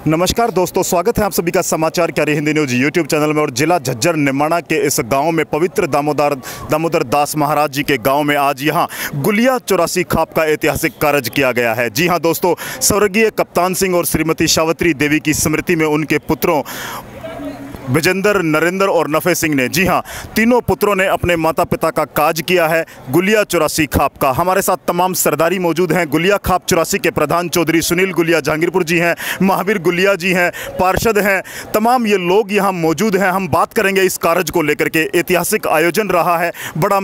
नमस्कार दोस्तों, स्वागत है आप सभी का समाचार क्यारी हिंदी न्यूज यूट्यूब चैनल में। और जिला झज्जर निमाणा के इस गांव में पवित्र दामोदर दास महाराज जी के गांव में आज यहां गुलिया 84 खाप का ऐतिहासिक कार्य किया गया है। जी हां दोस्तों, स्वर्गीय कप्तान सिंह और श्रीमती सावित्री देवी की स्मृति में उनके पुत्रों विजेंद्र, नरेंद्र और नफे सिंह ने, जी हाँ, तीनों पुत्रों ने अपने माता पिता का काज किया है गुलिया 84 खाप का। हमारे साथ तमाम सरदारी मौजूद हैं। गुलिया खाप 84 के प्रधान चौधरी सुनील गुलिया जहांगीरपुर जी हैं, महावीर गुलिया जी हैं, पार्षद हैं, तमाम ये लोग यहाँ मौजूद हैं। हम बात करेंगे इस कार्य को लेकर के। ऐतिहासिक आयोजन रहा है, बड़ा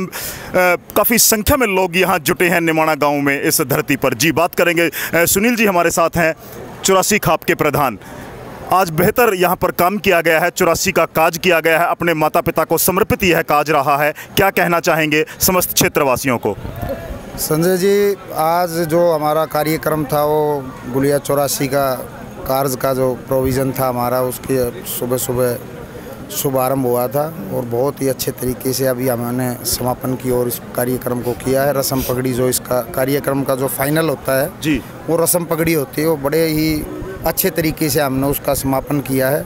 काफ़ी संख्या में लोग यहाँ जुटे हैं निमाणा गाँव में, इस धरती पर। जी, बात करेंगे। सुनील जी हमारे साथ हैं, 84 खाप के प्रधान। आज बेहतर यहाँ पर काम किया गया है, 84 का काज किया गया है, अपने माता पिता को समर्पित यह काज रहा है। क्या कहना चाहेंगे समस्त क्षेत्रवासियों को? संजय जी, आज जो हमारा कार्यक्रम था वो गुलिया 84 का कार्य का जो प्रोविज़न था हमारा, उसके सुबह सुबह शुभारंभ हुआ था और बहुत ही अच्छे तरीके से अभी हमने समापन की और इस कार्यक्रम को किया है। रस्म पगड़ी जो इसका कार्यक्रम का जो फाइनल होता है जी, वो रस्म पगड़ी होती है, वो बड़े ही अच्छे तरीके से हमने उसका समापन किया है।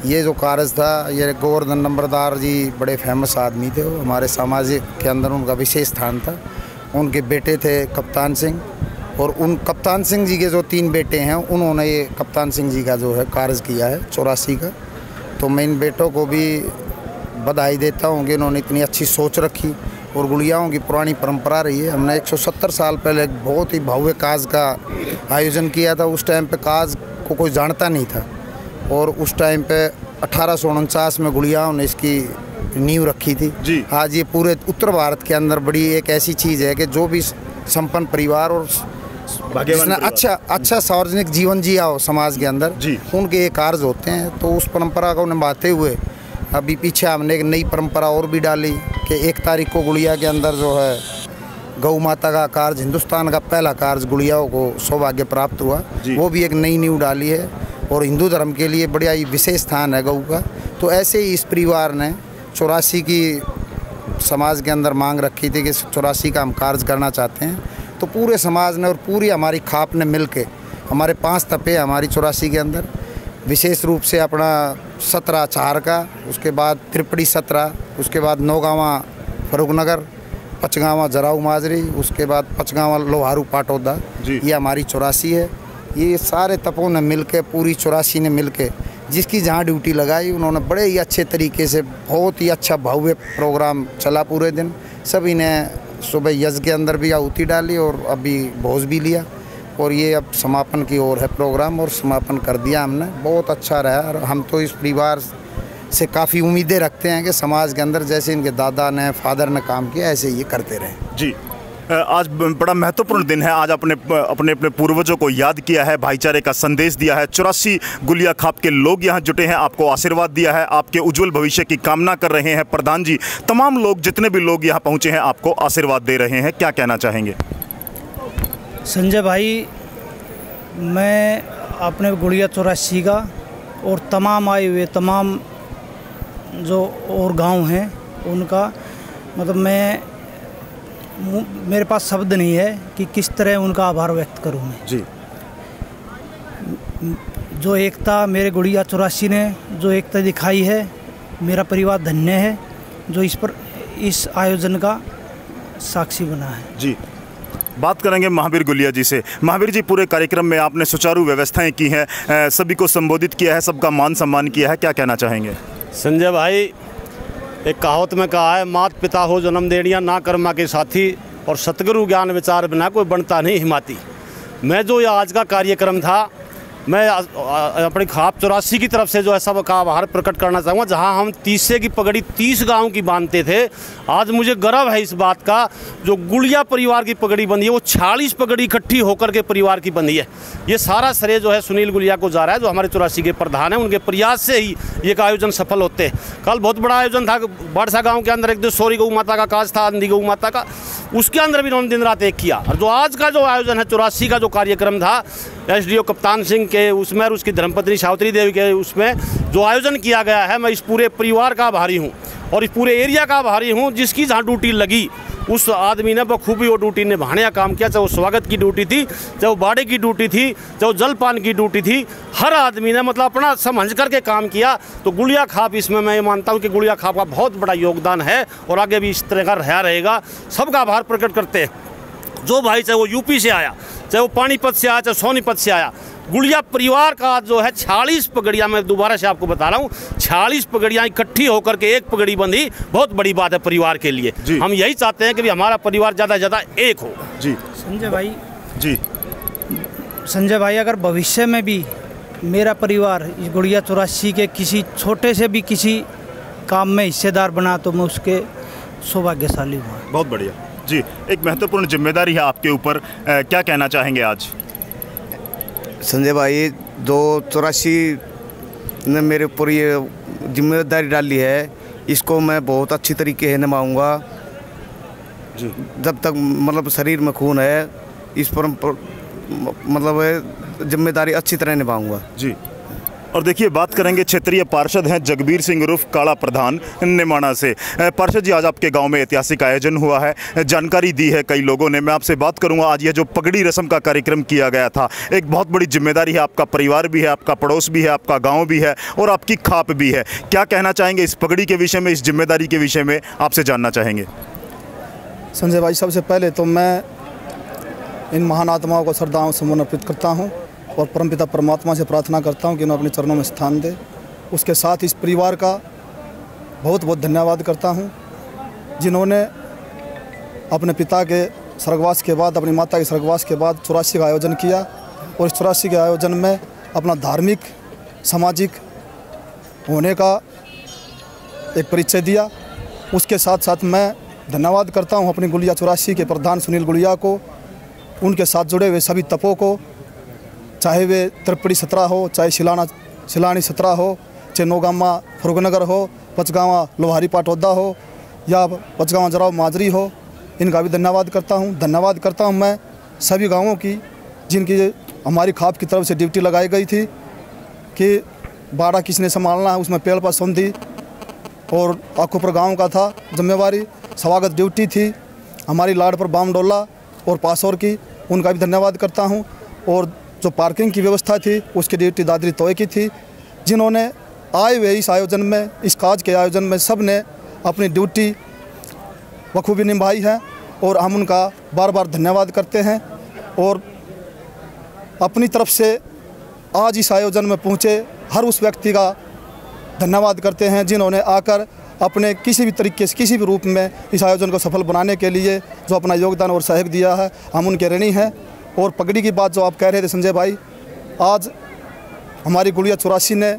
ये जो कार्य था, ये गोवर्धन नंबरदार जी बड़े फेमस आदमी थे, वो हमारे समाज के अंदर उनका विशेष स्थान था। उनके बेटे थे कप्तान सिंह, और उन कप्तान सिंह जी के जो 3 बेटे हैं, उन्होंने ये कप्तान सिंह जी का जो है कार्य किया है 84 का। तो मैं इन बेटों को भी बधाई देता हूँ कि इन्होंने इतनी अच्छी सोच रखी। और गुलियाओं की पुरानी परंपरा रही है। हमने 170 साल पहले एक बहुत ही भव्य काज का आयोजन किया था। उस टाइम पे काज को कोई जानता नहीं था, और उस टाइम पे 1849 में गुलियाओं ने इसकी नींव रखी थी जी। आज ये पूरे उत्तर भारत के अंदर बड़ी एक ऐसी चीज़ है कि जो भी संपन्न परिवार और जिसने अच्छा सार्वजनिक जीवन जिया हो समाज के अंदर जी, उनके ये कार्य होते हैं। तो उस परंपरा को निभाते हुए अभी पीछे हमने एक नई परंपरा और भी डाली कि 1 तारीख को गुलिया के अंदर जो है गौ माता का कार्य, हिंदुस्तान का पहला कार्य गुलियाओं को सौभाग्य प्राप्त हुआ, वो भी एक नई नींव डाली है। और हिंदू धर्म के लिए बड़ा ही विशेष स्थान है गौ का। तो ऐसे ही इस परिवार ने 84 की समाज के अंदर मांग रखी थी कि 84 का हम कार्य करना चाहते हैं। तो पूरे समाज ने और पूरी हमारी खाप ने मिल के, हमारे 5 तपे हमारी 84 के अंदर, विशेष रूप से अपना 17 चार का, उसके बाद त्रिपड़ी 17, उसके बाद नौगावा फरुखनगर, पचगावा जराऊ माजरी, उसके बाद पचगावा लोहारू पाटौदा, ये हमारी 84 है। ये सारे तपों ने मिलके, पूरी 84 ने मिलके जिसकी जहाँ ड्यूटी लगाई, उन्होंने बड़े ही अच्छे तरीके से, बहुत ही अच्छा भव्य प्रोग्राम चला पूरे दिन। सभी ने सुबह यज्ञ के अंदर भी आहुति डाली और अभी भोज भी लिया, और ये अब समापन की ओर है प्रोग्राम, और समापन कर दिया हमने। बहुत अच्छा रहा, और हम तो इस परिवार से काफ़ी उम्मीदें रखते हैं कि समाज के अंदर जैसे इनके दादा ने, फादर ने काम किया, ऐसे ये करते रहें। जी, आज बड़ा महत्वपूर्ण दिन है। आज अपने पूर्वजों को याद किया है, भाईचारे का संदेश दिया है। 84 गुलिया खाप के लोग यहाँ जुटे हैं, आपको आशीर्वाद दिया है, आपके उज्जवल भविष्य की कामना कर रहे हैं। प्रधान जी, तमाम लोग, जितने भी लोग यहाँ पहुँचे हैं, आपको आशीर्वाद दे रहे हैं। क्या कहना चाहेंगे? संजय भाई, मैं अपने गुलिया 84 का और तमाम आए हुए तमाम जो और गांव हैं उनका, मतलब मेरे पास शब्द नहीं है कि किस तरह उनका आभार व्यक्त करूं मैं जी। जो एकता मेरे गुलिया 84 ने जो एकता दिखाई है, मेरा परिवार धन्य है जो इस आयोजन का साक्षी बना है जी। बात करेंगे महावीर गुलिया जी से। महावीर जी, पूरे कार्यक्रम में आपने सुचारू व्यवस्थाएं की हैं, सभी को संबोधित किया है, सबका मान सम्मान किया है। क्या कहना चाहेंगे? संजय भाई, एक कहावत में कहा है, मात पिता हो जन्म देनिया, ना कर्मा के साथी, और सतगुरु ज्ञान विचार बिना कोई बनता नहीं हिमाती। मैं जो ये आज का कार्यक्रम था, मैं अपनी खाप 84 की तरफ से जो है सबका आभार प्रकट करना चाहूँगा। जहाँ हम 30 की पगड़ी 30 गांव की बांधते थे, आज मुझे गर्व है इस बात का, जो गुलिया परिवार की पगड़ी बंधी है वो 46 पगड़ी इकट्ठी होकर के परिवार की बंधी है। ये सारा श्रेय जो है सुनील गुलिया को जा रहा है, जो हमारे 84 के प्रधान हैं। उनके प्रयास से ही ये आयोजन सफल होते हैं। कल बहुत बड़ा आयोजन था बाड़सा गाँव के अंदर, एक दिवसीय गौ माता का काज था, अंधी गौ माता का, उसके अंदर भी उन्होंने दिन रात एक किया। और जो आज का जो आयोजन है 84 का जो कार्यक्रम था, SDO कप्तान सिंह के उसमें और उसकी धर्मपत्नी सावित्री देवी के उसमें जो आयोजन किया गया है, मैं इस पूरे परिवार का आभारी हूँ और इस पूरे एरिया का आभारी हूँ, जिसकी जहाँ ड्यूटी लगी उस आदमी ने बखूबी वो ड्यूटी निभाने का काम किया, चाहे वो स्वागत की ड्यूटी थी, चाहे वो बाड़े की ड्यूटी थी, चाहे वो जलपान की ड्यूटी थी, हर आदमी ने मतलब अपना समझ करके काम किया। तो गुड़िया खाप इसमें मैं ये मानता हूँ कि गुड़िया खाप का बहुत बड़ा योगदान है और आगे भी इस तरह का रहा रहेगा। सबका आभार प्रकट करते हैं। जो भाई चाहे वो यूपी से आया, चाहे वो पानीपत से आया, चाहे सोनीपत से आया, गुड़िया परिवार का जो है 46 पगड़ियाँ, मैं दोबारा से आपको बता रहा हूँ, 46 पगड़ियाँ इकट्ठी होकर के एक पगड़ी बंधी, बहुत बड़ी बात है परिवार के लिए। हम यही चाहते हैं कि हमारा परिवार ज़्यादा से ज़्यादा एक हो। जी संजय भाई, जी संजय भाई, अगर भविष्य में भी मेरा परिवार इस गुड़िया 84 के किसी छोटे से भी किसी काम में हिस्सेदार बना तो मैं उसके सौभाग्यशाली हुआ। बहुत बढ़िया जी। एक महत्वपूर्ण जिम्मेदारी है आपके ऊपर, क्या कहना चाहेंगे आज? संजय भाई, जो 84 ने मेरे ऊपर ये जिम्मेदारी डाली है, इसको मैं बहुत अच्छी तरीके से निभाऊंगा जी। जब तक मतलब शरीर में खून है, इस पर मतलब जिम्मेदारी अच्छी तरह निभाऊंगा जी। और देखिए, बात करेंगे क्षेत्रीय पार्षद हैं जगबीर सिंह उर्फ काला प्रधान निमाणा से। पार्षद जी, आज आपके गांव में ऐतिहासिक आयोजन हुआ है, जानकारी दी है कई लोगों ने। मैं आपसे बात करूंगा, आज ये जो पगड़ी रस्म का कार्यक्रम किया गया था, एक बहुत बड़ी जिम्मेदारी है, आपका परिवार भी है, आपका पड़ोस भी है, आपका गाँव भी है और आपकी खाप भी है। क्या कहना चाहेंगे इस पगड़ी के विषय में, इस जिम्मेदारी के विषय में आपसे जानना चाहेंगे? संजय भाई, सबसे पहले तो मैं इन महान आत्माओं को श्रद्धाओं से समर्पित करता हूँ और परमपिता परमात्मा से प्रार्थना करता हूँ कि उन्हें अपने चरणों में स्थान दे। उसके साथ इस परिवार का बहुत बहुत धन्यवाद करता हूँ, जिन्होंने अपने पिता के स्वर्गवास के बाद, अपनी माता के स्वर्गवास के बाद 84 का आयोजन किया और इस 84 के आयोजन में अपना धार्मिक सामाजिक होने का एक परिचय दिया। उसके साथ साथ मैं धन्यवाद करता हूँ अपनी गुड़िया 84 के प्रधान सुनील गुड़िया को, उनके साथ जुड़े हुए सभी तपों को, चाहे वे त्रिपुड़ी 17 हो, चाहे शिलानी 17 हो, चाहे नौगामा फुरगनगर हो, पचगावा लोहारी पाटौदा हो या पचगावा जराव माजरी हो, इनका भी धन्यवाद करता हूँ। धन्यवाद करता हूँ मैं सभी गाँवों की, जिनकी हमारी खाप की तरफ से ड्यूटी लगाई गई थी कि बाड़ा किसने संभालना है, उसमें पेड़ पर सौंधी और आखोपुर गाँव का था जिम्मेवारी। स्वागत ड्यूटी थी हमारी लाड पर बामडोला और पासौर की, उनका भी धन्यवाद करता हूँ। और जो पार्किंग की व्यवस्था थी उसकी ड्यूटी दादरी तोय की थी, जिन्होंने आए हुए इस आयोजन में, इस काज के आयोजन में सब ने अपनी ड्यूटी बखूबी निभाई है और हम उनका बार बार धन्यवाद करते हैं। और अपनी तरफ से आज इस आयोजन में पहुँचे हर उस व्यक्ति का धन्यवाद करते हैं जिन्होंने आकर अपने किसी भी तरीके से, किसी भी रूप में इस आयोजन को सफल बनाने के लिए जो अपना योगदान और सहयोग दिया है, हम उनके ऋणी हैं। और पगड़ी की बात जो आप कह रहे थे संजय भाई, आज हमारी गुड़िया 84 ने,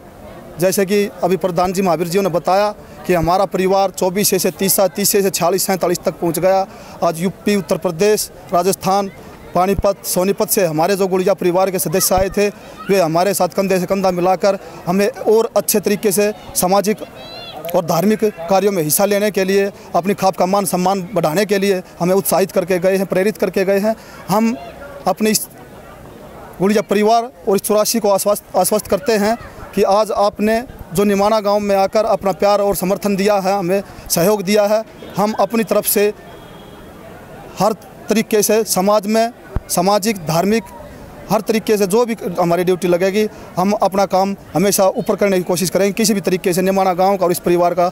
जैसे कि अभी प्रधान जी महावीर जी ने बताया कि हमारा परिवार 24 से 30 से 46 47 तक पहुंच गया। आज यूपी, उत्तर प्रदेश, राजस्थान, पानीपत, सोनीपत से हमारे जो गुड़िया परिवार के सदस्य आए थे, वे हमारे साथ कंधे से कंधा मिलाकर हमें और अच्छे तरीके से सामाजिक और धार्मिक कार्यों में हिस्सा लेने के लिए, अपनी खाप का मान सम्मान बढ़ाने के लिए हमें उत्साहित करके गए हैं, प्रेरित करके गए हैं। हम अपने इस गुड़िया परिवार और इस 84 को आश्वस्त करते हैं कि आज आपने जो निमाणा गांव में आकर अपना प्यार और समर्थन दिया है, हमें सहयोग दिया है, हम अपनी तरफ से हर तरीके से समाज में, सामाजिक, धार्मिक, हर तरीके से जो भी हमारी ड्यूटी लगेगी, हम अपना काम हमेशा ऊपर करने की कोशिश करेंगे। किसी भी तरीके से निमाणा गांव का और इस परिवार का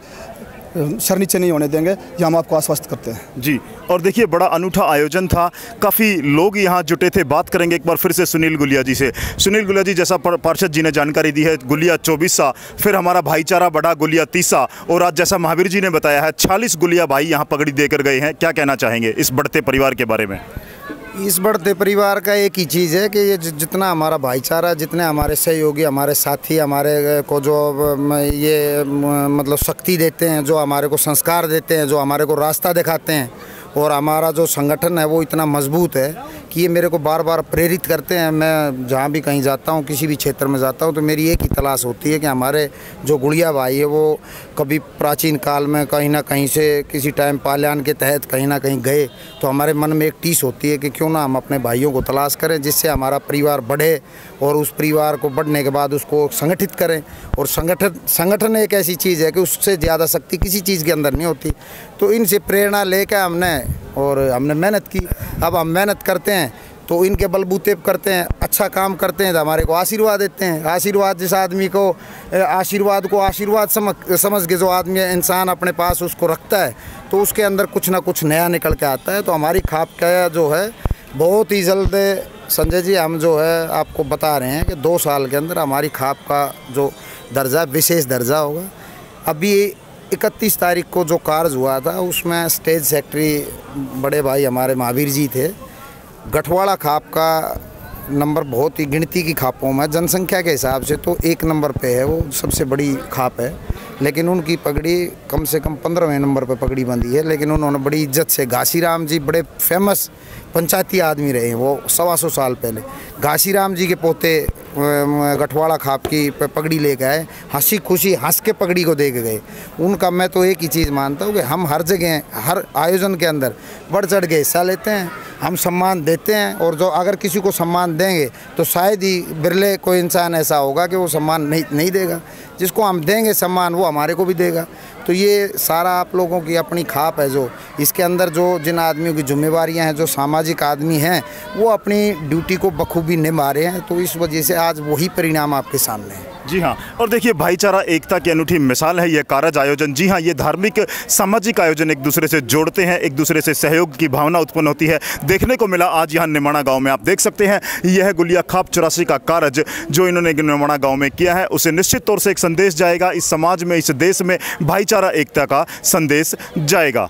सर नीचे नहीं होने देंगे, ये हम आपको आश्वस्त करते हैं जी। और देखिए, बड़ा अनूठा आयोजन था, काफ़ी लोग यहाँ जुटे थे। बात करेंगे एक बार फिर से सुनील गुलिया जी से। सुनील गुलिया जी, जैसा पार्षद जी ने जानकारी दी है, गुलिया 24, फिर हमारा भाईचारा बढ़ा गुलिया 30, और आज जैसा महावीर जी ने बताया है 46 गुलिया भाई यहाँ पगड़ी देकर गए हैं। क्या कहना चाहेंगे इस बढ़ते परिवार के बारे में? इस बढ़ते परिवार का एक ही चीज़ है कि ये जितना हमारा भाईचारा, जितने हमारे सहयोगी, हमारे साथी हमारे को जो ये मतलब शक्ति देते हैं, जो हमारे को संस्कार देते हैं, जो हमारे को रास्ता दिखाते हैं, और हमारा जो संगठन है वो इतना मजबूत है कि ये मेरे को बार बार प्रेरित करते हैं। मैं जहाँ भी कहीं जाता हूँ, किसी भी क्षेत्र में जाता हूँ, तो मेरी एक ही तलाश होती है कि हमारे जो गुड़िया भाई है वो कभी प्राचीन काल में कहीं ना कहीं से किसी टाइम पाल्यान के तहत कहीं ना कहीं गए, तो हमारे मन में एक टीस होती है कि क्यों ना हम अपने भाइयों को तलाश करें, जिससे हमारा परिवार बढ़े और उस परिवार को बढ़ने के बाद उसको संगठित करें। और संगठन एक ऐसी चीज़ है कि उससे ज़्यादा शक्ति किसी चीज़ के अंदर नहीं होती। तो इनसे प्रेरणा लेकर हमने मेहनत की। अब हम मेहनत करते हैं तो इनके बलबूते करते हैं, अच्छा काम करते हैं तो हमारे को आशीर्वाद देते हैं। आशीर्वाद जिस आदमी को आशीर्वाद समझ के जो आदमी इंसान अपने पास उसको रखता है, तो उसके अंदर कुछ ना कुछ नया निकल के आता है। तो हमारी खाप का जो है बहुत ही जल्द संजय जी हम जो है आपको बता रहे हैं कि 2 साल के अंदर हमारी खाप का जो दर्जा विशेष दर्जा होगा। अभी 31 तारीख को जो कार्य हुआ था उसमें स्टेज सेक्रेटरी बड़े भाई हमारे महावीर जी थे। गठवाड़ा खाप का नंबर बहुत ही गिनती की खापों में जनसंख्या के हिसाब से तो 1 नंबर पे है, वो सबसे बड़ी खाप है। लेकिन उनकी पगड़ी कम से कम 15वें नंबर पे पगड़ी बंधी है। लेकिन उन्होंने बड़ी इज्जत से, घासीराम जी बड़े फेमस पंचायती आदमी रहे हैं, वो 125 साल पहले घासीराम जी के पोते गठवाड़ा खाप की पगड़ी ले गए, हंसी खुशी हंस के पगड़ी को दे के गए। उनका मैं तो एक ही चीज़ मानता हूँ कि हम हर जगह हर आयोजन के अंदर बढ़ चढ़ के हिस्सा लेते हैं, हम सम्मान देते हैं। और जो अगर किसी को सम्मान देंगे तो शायद ही बिरले कोई इंसान ऐसा होगा कि वो सम्मान नहीं देगा। जिसको हम देंगे सम्मान वो हमारे को भी देगा। तो ये सारा आप लोगों की अपनी खाप है, जो इसके अंदर जो जिन आदमियों की जिम्मेवारियां हैं, जो सामाजिक आदमी हैं, वो अपनी ड्यूटी को बखूबी निभा रहे हैं। तो इस वजह से आज वही परिणाम आपके सामने है। जी हाँ, और देखिए भाईचारा एकता की अनूठी मिसाल है ये कारज आयोजन। जी हाँ, ये धार्मिक सामाजिक आयोजन एक दूसरे से जोड़ते हैं, एक दूसरे से सहयोग की भावना उत्पन्न होती है। देखने को मिला आज यहाँ निमाणा गांव में। आप देख सकते हैं यह गुलिया खाप चौरासी का कारज जो इन्होंने निमाणा गांव में किया है, उसे निश्चित तौर से एक संदेश जाएगा इस समाज में, इस देश में भाईचारा एकता का संदेश जाएगा।